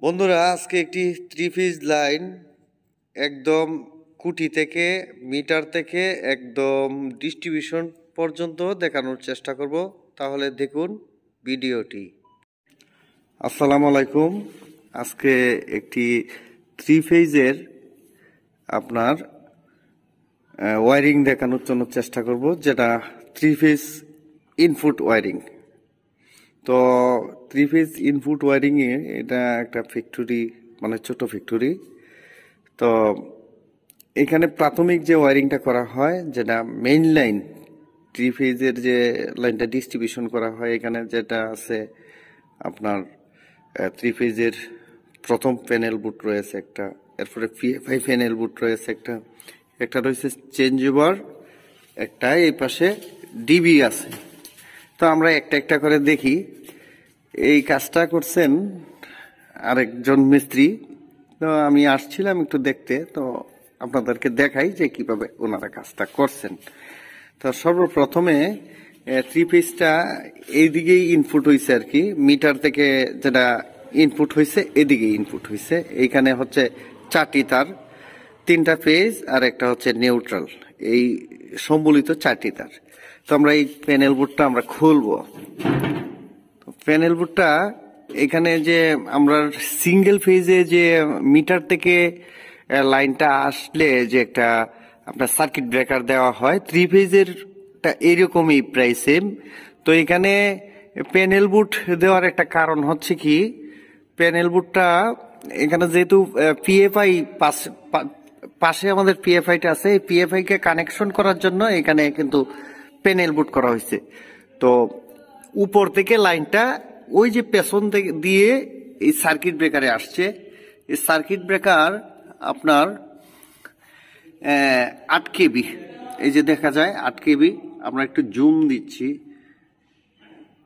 বন্ধুরা, আজকে একটি থ্রি ফেজ লাইন একদম খুঁটি থেকে মিটার থেকে একদম ডিস্ট্রিবিউশন পর্যন্ত দেখানোর চেষ্টা করব। তাহলে দেখুন ভিডিওটি। আসসালামু আলাইকুম। আজকে একটি থ্রি ফেজের আপনার ওয়ারিং দেখানোর জন্য চেষ্টা করব, যেটা থ্রি ফেজ ইনপুট ওয়ারিং। তো থ্রি ফেজ ইনপুট ওয়ারিংয়ে এটা একটা ফ্যাক্টরি, মানে ছোট ফ্যাক্টরি। তো এখানে প্রাথমিক যে ওয়ারিংটা করা হয়, যেটা মেইন লাইন থ্রি ফেজের যে লাইনটা ডিস্ট্রিবিউশন করা হয়, এখানে যেটা আছে আপনার থ্রি ফেজের প্রথম প্যানেল বুট রয়েছে একটা, এরপরে এফআই প্যানেল বুট রয়েছে একটা রয়েছে চেঞ্জ ওভার, একটা এই পাশে ডিবি আছে। তো আমরা একটা একটা করে দেখি। এই কাজটা করছেন আরেকজন মিস্ত্রি। তো আমি আসছিলাম একটু দেখতে, তো আপনাদেরকে দেখাই যে কিভাবে ওনারা কাজটা করছেন। তো সর্বপ্রথমে থ্রি ফেজটা এইদিকেই ইনপুট হয়েছে আর কি, মিটার থেকে যেটা ইনপুট হয়েছে এদিকে ইনপুট হয়েছে। এইখানে হচ্ছে 4টি তার, 3টা ফেজ আর একটা হচ্ছে নিউট্রাল, এই সম্বলিত 4টি তার। তো আমরা এই প্যানেল বোর্ডটা আমরা খুলবো। প্যানেল বোর্ডটা এখানে যে আমরা সিঙ্গেল ফেজে যে মিটার থেকে লাইনটা আসলে যে একটা আপনার সার্কিট ব্রেকার দেওয়া হয়, থ্রি ফেজের এইরকমই প্রায় সেম। তো এখানে প্যানেল বোর্ড দেওয়ার একটা কারণ হচ্ছে কি, প্যানেল বোর্ডটা এখানে যেহেতু পিএফআই পাশে আমাদের পিএফআইটা আছে, এই পিএফআই কে কানেকশন করার জন্য এখানে কিন্তু প্যানেল বোর্ড করা হয়েছে। তো উপর থেকে লাইনটা ওই যে পেছন থেকে দিয়ে এই সার্কিট ব্রেকারে আসছে। এই সার্কিট ব্রেকার আপনার 8 কেবি, এই যে দেখা যায় 8 কেবি। আমরা একটু জুম দিচ্ছি,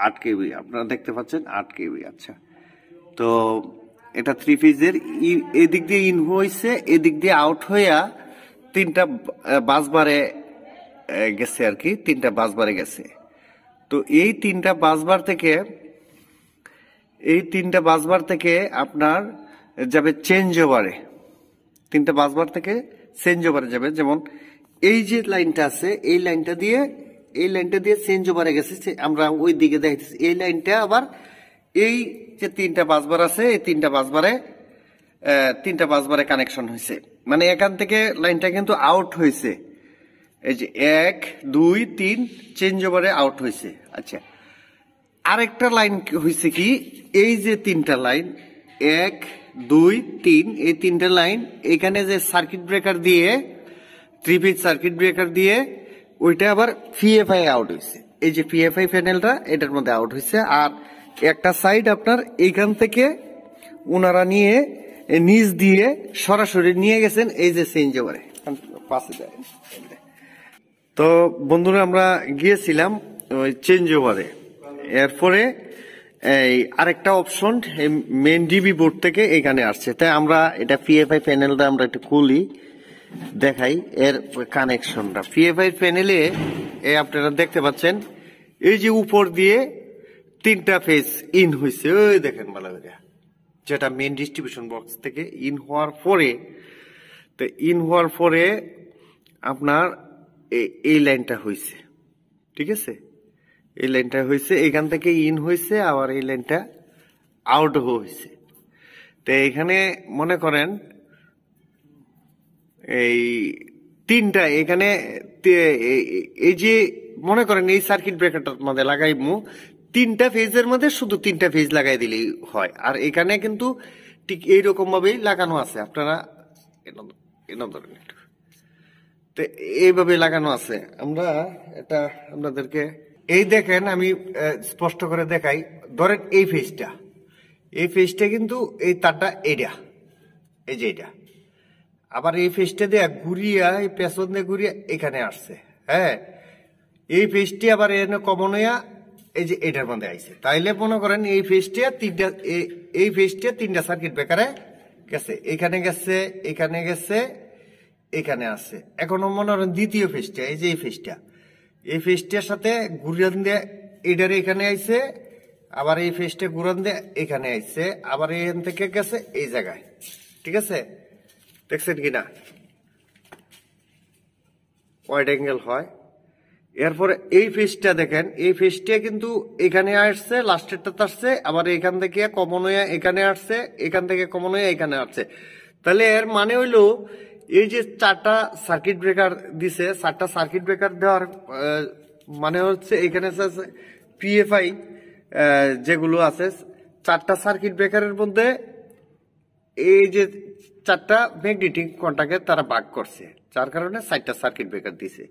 8 কেবি আপনারা দেখতে পাচ্ছেন, 8 কেবি। আচ্ছা, তো এটা থ্রি ফেজের এদিক দিয়ে ইন হয়েছে, এদিক দিয়ে আউট হইয়া 3টা বাসবারে গেছে আর কি, 3টা বাসবারে গেছে। তো এই 3টা বাসবার থেকে আপনার যাবে চেঞ্জ ওভারে, 3টা বাসবার থেকে চেঞ্জ ওভারে যাবে। যেমন এই যে লাইনটা আছে, এই লাইনটা দিয়ে চেঞ্জ ওভারে গেছে। আমরা ওই দিকে দেখতেছি এই লাইনটা আবার এই যে 3টা বাসবার আছে, এই 3টা বাসবারে কানেকশন হয়েছে। মানে এখান থেকে লাইনটা কিন্তু আউট হয়েছে, এই যে 1 2 3 চেঞ্জ ওভারে আউট হয়েছে। আচ্ছা, আরেকটা লাইন হয়েছে কি, এই যে 3টা লাইন 1 2 3, এই 3টা লাইন এখানে যে সার্কিট ব্রেকার দিয়ে, থ্রি ফেজ সার্কিট ব্রেকার দিয়ে ওইটা আবার পিএফআই আউট হয়েছে। এই যে পিএফআই প্যানেলটা এটার মধ্যে আউট হয়েছে। আর একটা সাইড আপনার এইখান থেকে ওনারা নিয়ে নিচ দিয়ে সরাসরি নিয়ে গেছেন এই যে চেঞ্জ ওভারে পাশে যায়। তো বন্ধুরা, আমরা গিয়েছিলাম ওই চেঞ্জ ওভারে। এরপরে এই আরেকটা অপশন মেন ডিবি বোর্ড থেকে এখানে আসছে। তাই আমরা এটা পিএফআই প্যানেলটা আমরা একটু খুলি, দেখাই এর কানেকশনটা। পিএফআই প্যানেলে আপনারা দেখতে পাচ্ছেন এই যে উপর দিয়ে 3টা ফেজ ইন হয়েছে, ওই দেখেন ভালো করে, যেটা মেন ডিস্ট্রিবিউশন বক্স থেকে ইন হওয়ার পরে আপনার এই লাইনটা হয়েছে। ঠিক আছে, এই লাইনটা হয়েছে, এখান থেকে ইন হয়েছে, আবার এই লাইনটা আউট হয়েছে। তো এখানে মনে করেন এই 3টা, এখানে এই যে মনে করেন এই সার্কিট ব্রেকারটার মধ্যে লাগাইমু 3টা ফেজের মধ্যে, শুধু 3টা ফেজ লাগাই দিলেই হয়। আর এখানে কিন্তু ঠিক এইরকম ভাবেই লাগানো আছে, আপনারা ধরেন একটু, তো এইভাবে লাগানো আছে। আমরা এটা আপনাদেরকে এই দেখেন, আমি স্পষ্ট করে দেখাই। ধরেন এই ফেজটা কিন্তু এই তারটা এইটা, এই যে এটা, আবার এই ফেজটা দিয়ে ঘুরিয়া, এই পেছন দিয়ে ঘুরিয়া এখানে আসছে। হ্যাঁ, এই ফেজটি আবার এখানে কমন হইয়া এই যে এটার মধ্যে আইছে। তাইলে মনে করেন এই ফেজটা 3টা সার্কিট ব্রেকারে গেছে, এখানে গেছে, এখানে গেছে, এখানে আছে। এখন মনে করেন দ্বিতীয় ফেজটা, এই যে এই ফেজটার সাথে ঘুরিয়ে দিয়ে এটারে এখানে আইছে, আবার এই ফেজটা ঘুরান দিয়ে এখানে আসছে, আবার এখান থেকে গেছে এই জায়গায়, ঠিক আছে? দেখছেন কিনা ওয়াইড অ্যাঙ্গেল হয়। এরপরে এই ফেজটা দেখেন, এই ফেজটা কিন্তু এখানে আসছে, লাস্টেরটা আসছে, আবার এখান থেকে কমন হয়ে এখানে আসছে, এখান থেকে কমন হয়ে এখানে আসছে। তাহলে এর মানে হইলো এই যে 4টা সার্কিট ব্রেকার দিছে, 4টা সার্কিট ব্রেকার দেওয়ার মানে হচ্ছে এখানে পিএফআই যেগুলো আছে 4টা সার্কিট ব্রেকারের মধ্যে এই যে 4টা ম্যাগনেটিক কন্টাক্টে তারা ভাগ করছে, যার কারণে 4টা সার্কিট ব্রেকার দিছে।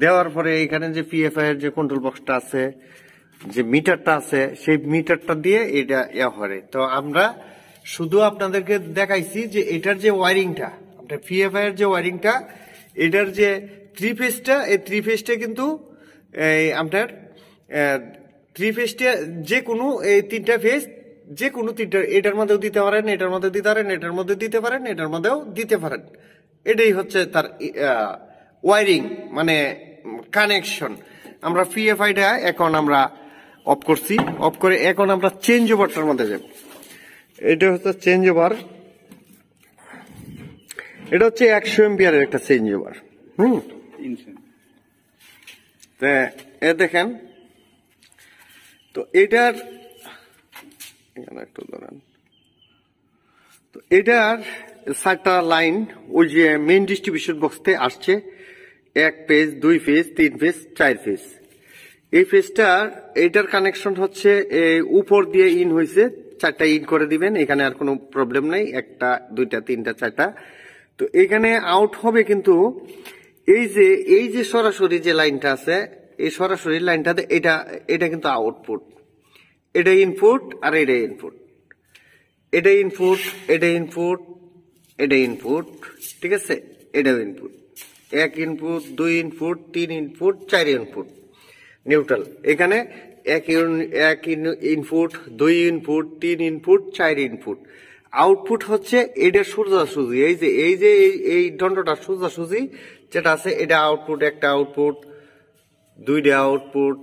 দেওয়ার পরে এখানে যে পিএফআই এর যে কন্ট্রোল বক্সটা আছে, যে মিটারটা আছে, সেই মিটারটা দিয়ে এটা হয়। তো আমরা শুধু আপনাদেরকে দেখাইছি যে এটার যে ওয়ারিংটা, আপনার পিএফআই এর যে ওয়ারিংটা, এটার যে 3 ফেজটা, এই 3 ফেজটা কিন্তু আপনার 3 ফেজটা যে কোনো এই 3টা ফেজ যে কোনো 3টা, এটার মধ্যেও দিতে পারেন, এটার মধ্যে দিতে পারেন, এটার মধ্যে দিতে পারেন, এটার মধ্যেও দিতে পারেন। এটাই হচ্ছে তার ওয়ারিং, মানে কানেকশন। আমরা পিএফআইটা এখন আমরা অফ করছি, অফ করে এখন আমরা চেঞ্জ ওভারটার মধ্যে যাব। এটা হচ্ছে চেঞ্জ ওভার, এটা হচ্ছে 100 এম্পিয়ারের একটা চেঞ্জ ওভার। এ দেখেন, তো এটার এখানে একটু ধরেন, তো এটার 4টা লাইন ওই যে মেইন ডিস্ট্রিবিউশন বক্সতে আসছে, 1 ফেজ, 2 ফেজ, 3 ফেজ, 4 ফেজ। এই ফেজটার এইটার কানেকশন হচ্ছে উপর দিয়ে ইন হয়েছে, 4টা ইন করে দিবেন, এখানে আর কোনো প্রবলেম নাই, 1টা 2টা 3টা 4টা। তো এখানে আউট হবে কিন্তু এই যে সরাসরি যে লাইনটা আছে, এই সরাসরি লাইনটাতে এটা কিন্তু আউটপুট, এটা ইনপুট আর এটা ইনপুট, এটা ইনপুট, এটা ইনপুট, এটা ইনপুট, ঠিক আছে? এটাও input, 1 input, 2 input, 3 input, 4 input neutral. এখানে 1 input, 2 input, 3 input, 4 input. Output হচ্ছে এটা সোজাসুজি, এই দণ্ডটা সোজাসুজি যেটা আছে, এটা আউটপুট, একটা আউটপুট, 2টা আউটপুট,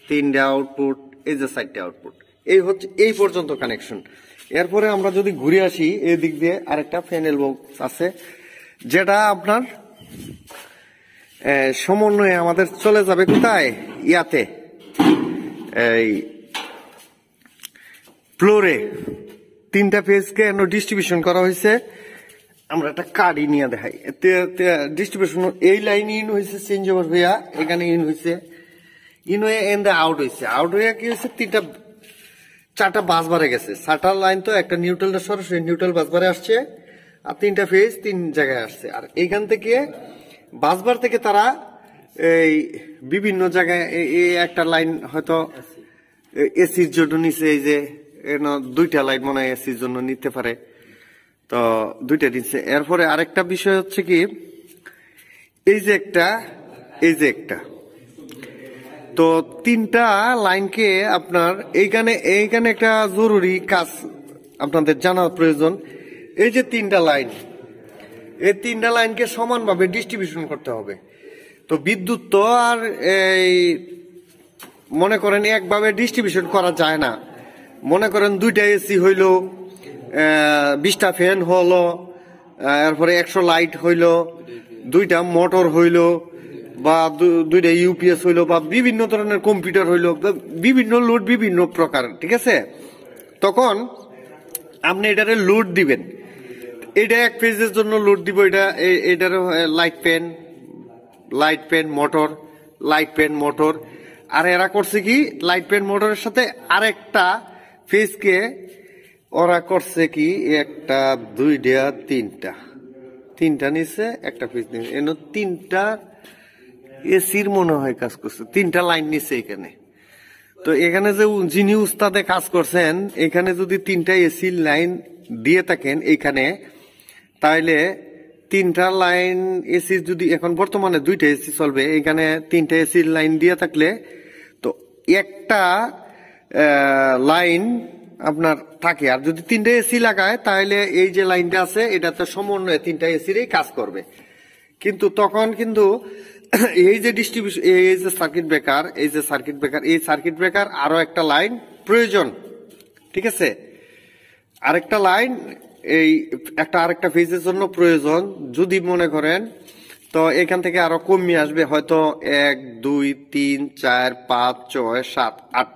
3টা আউটপুট, এই যে 4টা আউটপুট। এই হচ্ছে এই পর্যন্ত কানেকশন। এরপরে আমরা যদি ঘুরে আসি, এই দিক দিয়ে আরেকটা প্যানেল বক্স আছে, যেটা আপনার সমন্বয়ে আমাদের চলে যাবে কোথায়, ইয়াতে এই ফ্লোরে 3টা ফেজকে ডিস্ট্রিবিউশন করা হয়েছে। আমরা একটা কার্ডই নিয়ে দেখাই, ডিস্ট্রিবিউশন এই লাইন ইন হয়েছে, চেঞ্জ ওভার হইয়া এখানে ইন হয়েছে, ইন হয়ে এন্ড আউট হয়েছে, আউট হইয়া কি হয়েছে, 4টা বাস বারে গেছে। 4টা লাইন তো একটা নিউট্রালটা সরাসরি নিউট্রাল বাস বারে আসছে, আর 3টা ফেজ 3 জায়গায় আসছে। আর এইখান থেকে বাসবার থেকে তারা এই বিভিন্ন জায়গায় এই একটা লাইন হয়তো এসির জন্য নিচে, এই যে 2টা লাইন মনে হয় এসির জন্য নিতে পারে, তো 2টা নিচ্ছে। এরপরে আরেকটা বিষয় হচ্ছে কি, এই যে একটা তো 3টা লাইনকে আপনার এইখানে একটা জরুরি কাজ আপনাদের জানার প্রয়োজন। এই যে 3টা লাইন, এই 3টা লাইনকে সমানভাবে ডিস্ট্রিবিউশন করতে হবে। তো বিদ্যুৎ তো আর এই মনে করেন একভাবে ডিস্ট্রিবিউশন করা যায় না। মনে করেন 2টা এসি হইলো, 20টা ফ্যান হলো, এরপরে 100 লাইট হইলো, 2টা মোটর হইলো, বা 2টা ইউপিএস হইলো, বা বিভিন্ন ধরনের কম্পিউটার হইলো, বিভিন্ন লোড বিভিন্ন প্রকার, ঠিক আছে? তখন আপনি এটারে লোড দিবেন, এটা 1 ফেজের জন্য লোড দিব, এটার লাইট পেন মোটর। আর এরা করছে কি, লাইট পেন মোটরের সাথে আরেকটা ফেজকে ওরা করছে কি, 1টা 2টা 3টা নিচ্ছে, একটা ফেজ নিচ্ছে, 3টা এসির মনে হয় কাজ করছে, 3টা লাইন নিচ্ছে এখানে। তো এখানে যে যিনি উস্তাদে কাজ করছেন, এখানে যদি 3টা এসির লাইন দিয়ে থাকেন এইখানে, তাহলে 3টা লাইন এসি যদি এখন বর্তমানে 2টা এসি চলবে, এখানে 3টা এসির লাইন দিয়ে থাকলে তো একটা লাইন আপনার থাকে। আর যদি 3টা এসি লাগায়, তাহলে এই যে লাইনটা আছে এটাতে সমন্বয়ে 3টা এসিরই কাজ করবে। কিন্তু তখন কিন্তু এই যে ডিস্ট্রিবিউশন, এই যে সার্কিট ব্রেকার, এই সার্কিট ব্রেকার আরো একটা লাইন প্রয়োজন, ঠিক আছে। আরেকটা লাইন এই আরেকটা ফেজের জন্য প্রয়োজন। যদি মনে করেন তো এখান থেকে আরো কমিয়ে আসবে, হয়তো 1 2 3 4 5 6 7 8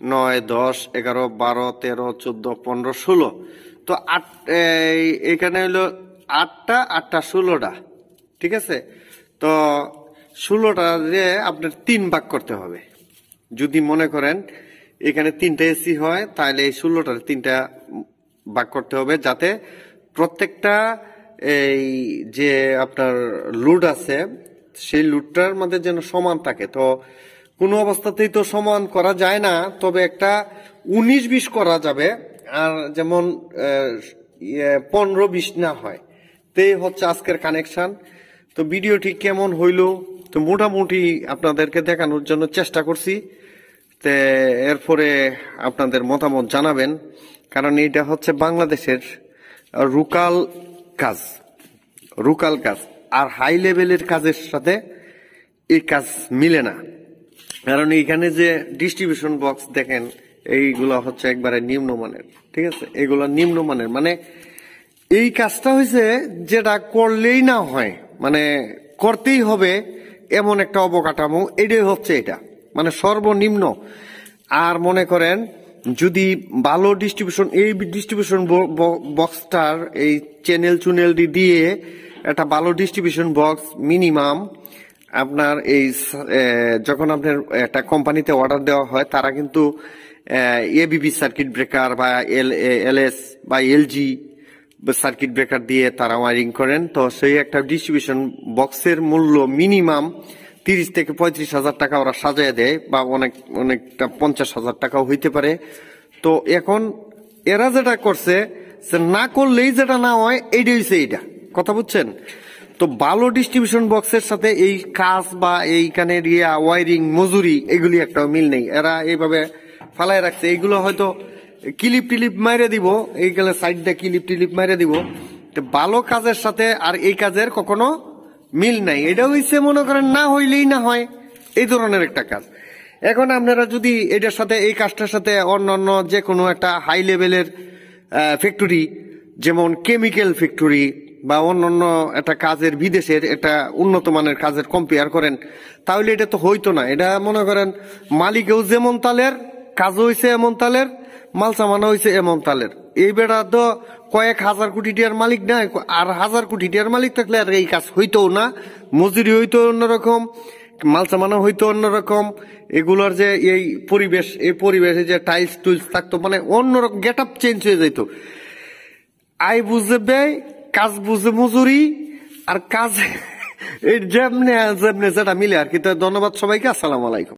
9 10 11 12 13 14 15 16, তো এখানে হলো 8টা 8টা 16টা, ঠিক আছে। তো 16টা যে আপনার 3 ভাগ করতে হবে। যদি মনে করেন এখানে 3টা এসি হয়, তাহলে এই 16টার 3টা ভাগ করতে হবে, যাতে প্রত্যেকটা এই যে আপনার লোড আছে সেই লোডটার মধ্যে যেন সমান থাকে। তো কোনো অবস্থাতেই তো সমান করা যায় না, তবে একটা 19-20 করা যাবে, আর যেমন 15-20 না হয়। তো এই হচ্ছে আজকের কানেকশন। তো ভিডিওটি কেমন হইলো, তো মোটামুটি আপনাদেরকে দেখানোর জন্য চেষ্টা করছি। তে এরপরে আপনাদের মতামত জানাবেন, কারণ এটা হচ্ছে বাংলাদেশের রুকাল কাজ, আর হাই লেভেলের কাজের সাথে এই কাজ মিলে না। কারণ এইখানে যে ডিস্ট্রিবিউশন বক্স দেখেন, এইগুলো হচ্ছে একবারে নিম্নমানের, ঠিক আছে। এগুলো নিম্নমানের, মানে এই কাজটা হয়েছে যেটা করলেই না হয়, মানে করতেই হবে এমন একটা অবকাঠামো, এটাই হচ্ছে এটা, মানে সর্বনিম্ন। আর মনে করেন যদি ভালো ডিস্ট্রিবিউশন, এই ডিস্ট্রিবিউশন বক্সটার এই চ্যানেল দিয়ে একটা ভালো ডিস্ট্রিবিউশন বক্স মিনিমাম আপনার এই যখন আপনার একটা কোম্পানিতে অর্ডার দেওয়া হয়, তারা কিন্তু এবিবি সার্কিট ব্রেকার বা এলএস বা এলজি সার্কিট ব্রেকার দিয়ে তারা ওয়ারিং করেন। তো সেই একটা ডিস্ট্রিবিউশন বক্সের মূল্য মিনিমাম 30 থেকে 35,000 টাকা ওরা সাজায় দেয়, বা অনেকটা 50,000 টাকাও হইতে পারে। তো এখন এরা যেটা করছে, না করলেই যেটা না হয়, এইটাই হচ্ছে এইটা, কথা বুঝছেন। তো ভালো ডিস্ট্রিবিউশন বক্সের সাথে এই কাজ বা এইখানে ওয়ারিং মজুরি এগুলি একটা মিল নেই। এরা এইভাবে ফালাই রাখছে, এইগুলো হয়তো ক্লিপ মাইরে দিব, এইগুলো সাইড দিয়ে ক্লিপ মাইরে দিব। তো ভালো কাজের সাথে আর এই কাজের কখনো মিল নাই। এটা হইছে মনে করেন না হইলেই না হয়, এই ধরনের একটা কাজ। এখন আপনারা যদি এটার সাথে, এই কাজটার সাথে অন্যান্য যে কোনো একটা হাই লেভেলের ফ্যাক্টরি, যেমন কেমিক্যাল ফ্যাক্টরি বা অন্যান্য একটা কাজের বিদেশের একটা উন্নত মানের কাজের কম্পেয়ার করেন, তাহলে এটা তো হইতো না। এটা মনে করেন মালিকেও যেমন তালের, কাজও হয়েছে এমন তালের, মাল সামানো হয়েছে এমন তালের। এই বেড়া তো কয়েক হাজার কোটি টাকার মালিক না, আর হাজার কোটি টাকার মালিক থাকলে আর এই কাজ হইতো না। মজুরি হইতো অন্যরকম, মাল সামানো হইতো অন্যরকম। এগুলোর যে এই পরিবেশে যে টাইলস টুইলস থাকতো, মানে অন্যরকম গেট আপ চেঞ্জ হয়ে যেত। আয় বুঝে ব্যয়, কাজ বুঝে মজুরি, আর কাজ এই যেমনে যেটা মিলে আর কি। তো ধন্যবাদ সবাইকে, আসসালামু আলাইকুম।